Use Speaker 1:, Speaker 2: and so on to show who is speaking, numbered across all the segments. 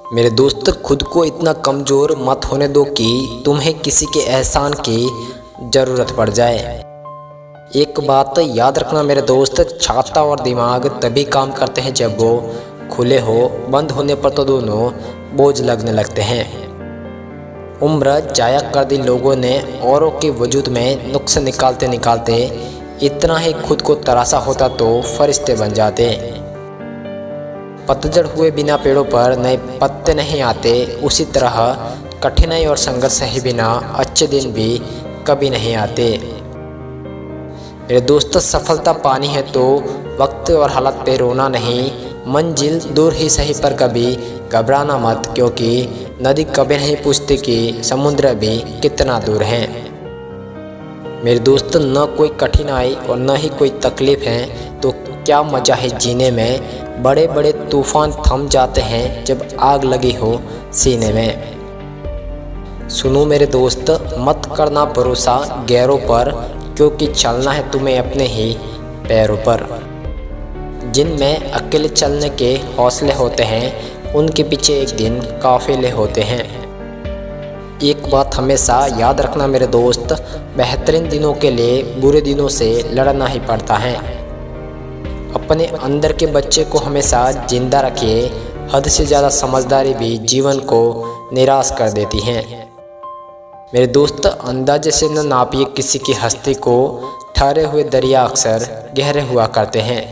Speaker 1: मेरे दोस्त, खुद को इतना कमज़ोर मत होने दो कि तुम्हें किसी के एहसान की ज़रूरत पड़ जाए। एक बात याद रखना मेरे दोस्त, छाता और दिमाग तभी काम करते हैं जब वो खुले हो। बंद होने पर तो दोनों बोझ लगने लगते हैं। उम्र जाया कर दी लोगों ने औरों के वजूद में नुक्स निकालते निकालते। इतना ही खुद को तरासा होता तो फरिश्ते बन जाते। पतझड़ हुए बिना पेड़ों पर नए पत्ते नहीं आते, उसी तरह कठिनाई और संघर्ष सहे बिना अच्छे दिन भी कभी नहीं आते। मेरे दोस्त, सफलता पानी है तो वक्त और हालत पे रोना नहीं। मंजिल दूर ही सही पर कभी घबराना मत, क्योंकि नदी कभी नहीं पूछती कि समुद्र भी कितना दूर है। मेरे दोस्त, न कोई कठिनाई और न ही कोई तकलीफ है तो क्या मज़ा है जीने में। बड़े बड़े तूफान थम जाते हैं जब आग लगी हो सीने में। सुनो मेरे दोस्त, मत करना भरोसा गैरों पर, क्योंकि चलना है तुम्हें अपने ही पैरों पर। जिनमें अकेले चलने के हौसले होते हैं, उनके पीछे एक दिन काफिले होते हैं। एक बात हमेशा याद रखना मेरे दोस्त, बेहतरीन दिनों के लिए बुरे दिनों से लड़ना ही पड़ता है। अपने अंदर के बच्चे को हमेशा जिंदा रखिए। हद से ज़्यादा समझदारी भी जीवन को निराश कर देती है। मेरे दोस्त, अंदाजे से न नापिए किसी की हस्ती को, ठहरे हुए दरिया अक्सर गहरे हुआ करते हैं।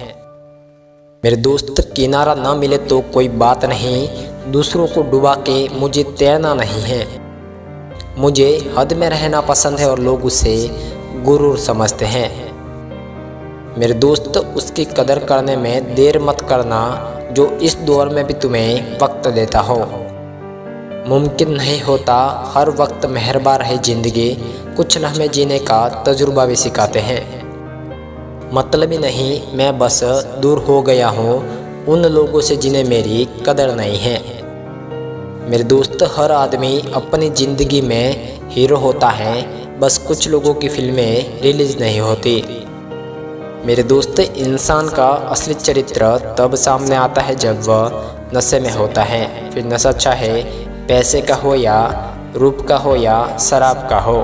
Speaker 1: मेरे दोस्त, किनारा न मिले तो कोई बात नहीं, दूसरों को डुबा के मुझे तैरना नहीं है। मुझे हद में रहना पसंद है और लोग उसे गुरूर समझते हैं। मेरे दोस्त, उसकी कदर करने में देर मत करना जो इस दौर में भी तुम्हें वक्त देता हो। मुमकिन नहीं होता हर वक्त मेहरबान रहे ज़िंदगी, कुछ लम्हे जीने का तजुर्बा भी सिखाते हैं। मतलब ही नहीं मैं बस दूर हो गया हूँ उन लोगों से जिन्हें मेरी कदर नहीं है। मेरे दोस्त, हर आदमी अपनी ज़िंदगी में हीरो होता है, बस कुछ लोगों की फिल्में रिलीज़ नहीं होती। मेरे दोस्त, इंसान का असली चरित्र तब सामने आता है जब वह नशे में होता है। फिर नशा चाहे पैसे का हो या रूप का हो या शराब का हो।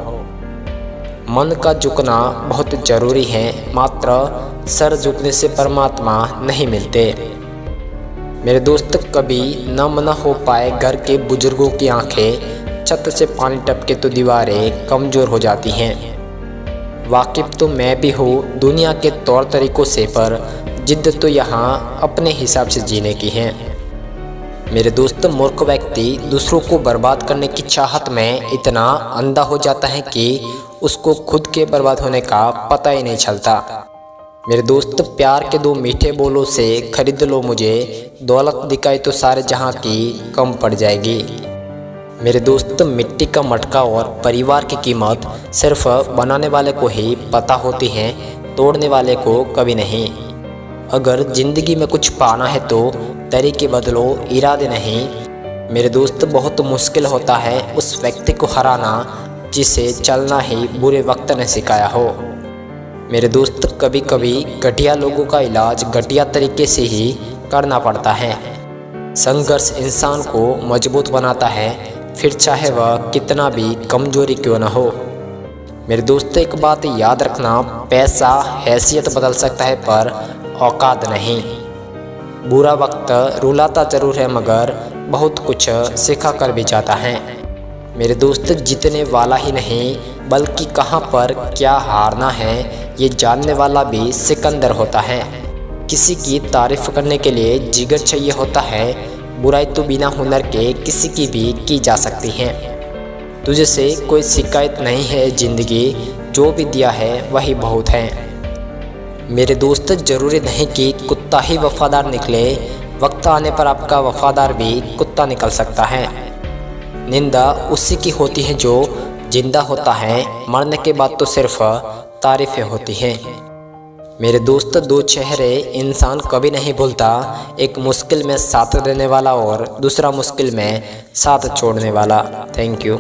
Speaker 1: मन का झुकना बहुत ज़रूरी है, मात्र सर झुकने से परमात्मा नहीं मिलते। मेरे दोस्त, कभी नम न हो पाए घर के बुजुर्गों की आंखें, छत से पानी टपके तो दीवारें कमज़ोर हो जाती हैं। वाकिफ तो मैं भी हूँ दुनिया के तौर तरीक़ों से, पर जिद तो यहाँ अपने हिसाब से जीने की है। मेरे दोस्त, मूर्ख व्यक्ति दूसरों को बर्बाद करने की चाहत में इतना अंधा हो जाता है कि उसको खुद के बर्बाद होने का पता ही नहीं चलता। मेरे दोस्त, प्यार के दो मीठे बोलों से खरीद लो मुझे, दौलत दिखाई तो सारे जहाँ की कम पड़ जाएगी। मेरे दोस्त, मिट्टी का मटका और परिवार की कीमत सिर्फ बनाने वाले को ही पता होती है, तोड़ने वाले को कभी नहीं। अगर ज़िंदगी में कुछ पाना है तो तरीके बदलो, इरादे नहीं। मेरे दोस्त, बहुत मुश्किल होता है उस व्यक्ति को हराना जिसे चलना ही बुरे वक्त ने सिखाया हो। मेरे दोस्त, कभी कभी घटिया लोगों का इलाज घटिया तरीके से ही करना पड़ता है। संघर्ष इंसान को मजबूत बनाता है, फिर चाहे वह कितना भी कमजोरी क्यों न हो। मेरे दोस्त, एक बात याद रखना, पैसा हैसियत बदल सकता है पर औकात नहीं। बुरा वक्त रुलाता जरूर है मगर बहुत कुछ सिखा कर भी जाता है। मेरे दोस्त, जीतने वाला ही नहीं बल्कि कहाँ पर क्या हारना है ये जानने वाला भी सिकंदर होता है। किसी की तारीफ करने के लिए जिगर चाहिए होता है, बुराई तो बिना हुनर के किसी की भी की जा सकती है। तुझे से कोई शिकायत नहीं है, ज़िंदगी जो भी दिया है वही बहुत है। मेरे दोस्त, ज़रूरी नहीं कि कुत्ता ही वफादार निकले, वक्त आने पर आपका वफादार भी कुत्ता निकल सकता है। निंदा उसी की होती है जो जिंदा होता है, मरने के बाद तो सिर्फ तारीफ़ें होती हैं। मेरे दोस्त, दो चेहरे इंसान कभी नहीं भूलता, एक मुश्किल में साथ देने वाला और दूसरा मुश्किल में साथ छोड़ने वाला। Thank you.